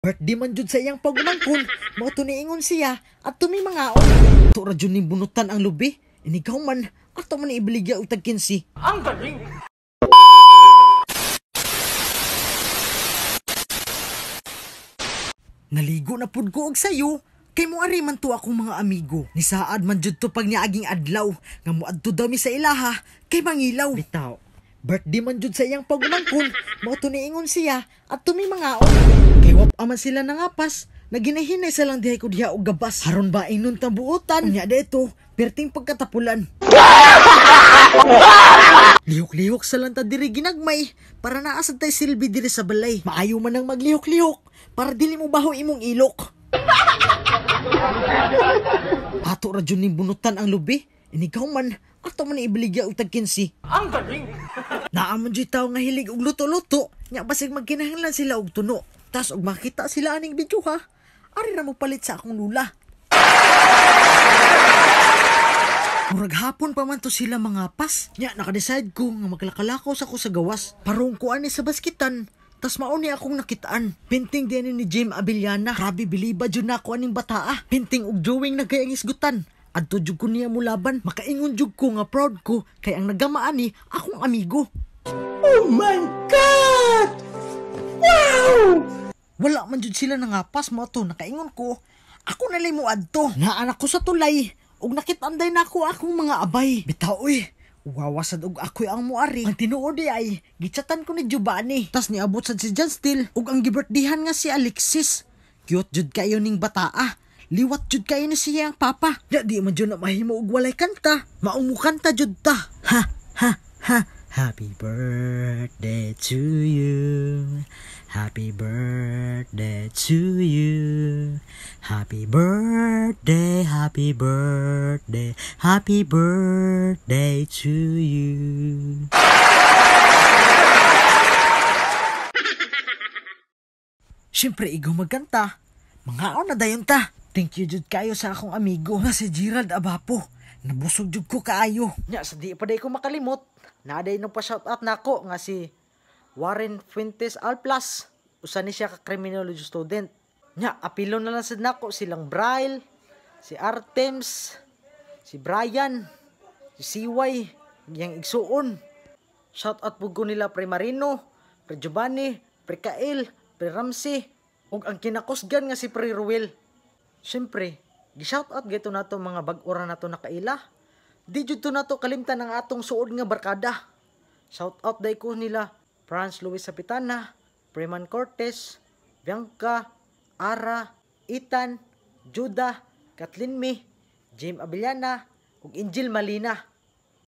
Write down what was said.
Birthday man jud sa iyang pagumangkon, mao to niingon siya at tumi mangaon. To ra jud ni bunutan ang lubi, inigaw man ato man ibeligya og tag 15. Ang galing! Naligo na pud ko og sayo. Kay mo ari man to akong mga amigo. Ni saad man jud to pag niaging adlaw nga moadto daw mi sa ilaha kay mangilaw. Bitaw. Birthday man jud sa iyang pagumangkon, mao to niingon siya at tumi mangaon. Kay wap aman sila nangapas, naginahinay sa lang dihay ko diha og gabas. Haron ba inon tabuotan nya dito, perting pagkatapulan. Lihok-lihok sa lang ta diri ginagmay para naasad tay silbi diri sa balay. Maayo man nang maglihok-lihok para dili mo baho imong ilok. Ato ra jud ni bunutan ang lubi, inigaw man ato man ibeligya og tag 15. Ang galing! Naamon jud tawo nga hilig og luto-luto, nya basig magkinahanglan sila og tuno. Tas og makita sila aning video ha, ari ra mo palit sa akong lula. Murag hapon pa man to sila mga pas. Nya naka-decide ko nga maglakalakaw ako sa gawas. Parong ko ani sa baskitan. Tas mauni akong nakitaan. Pinting din ni Jim Abiliana. Grabe biliba jud na ako aning bataa. Pinting og drawing na gayang isgutan. Adto jud ko niya mulaban. Makaingon jud ko nga proud ko kay ang nagamaan ni akong amigo. Oh my God! Wow! Wala man jud sila nangapas mo to. Nakaingon ko. Ako nalay mo adto. Naanak ko sa tulay. Og nakitanday na ako akong mga abay. Bitaw oy. Wawasad og ako'y ang muari. Ang tinuod ay gichatan ko ni Giovanni. Tas niabot sad si John Steele ug ang gibirthdayan nga si Alexis. Cute jud kayo ning bataa. Liwat jud kayo ni siyang papa. Di man jud na mahimo og walay kanta. Maong kanta jud ta. Ha ha ha. Happy birthday to you. Happy birthday to you. Happy birthday, happy birthday, happy birthday to you. Siyempre, igaw magkanta. Mangaon na dayon ta. Thank you jud kayo sa akong amigo nga si Gerald Abapo. Nabusog jud ko kaayo. Nya, sa di pa day ko makalimot. Naaday nung pa-shoutout na ako nga si Warren Fuentes Alplas. Usa ni siya ka criminology student. Nya, apilo na lang sad nako silang Braille, si Artems, si Brian, si Siway, yang igsuon. Shoutout pud ko nila Pre Marino, Pre Giovanni, Pre Kael, Pre Ramsey, ug ang kinakusgan nga si Pre Ruel. Siyempre, gi-shoutout gito nato mga bag-ora nato nakaila. Di jud to nato kalimtan ang atong suod nga barkada. Shoutout day ko nila Franz Luis Sapitana, Preman Cortez, Bianca, Ara, Ethan, Judah, Kathleen May, Jim Abiliana, ug Angel Malina.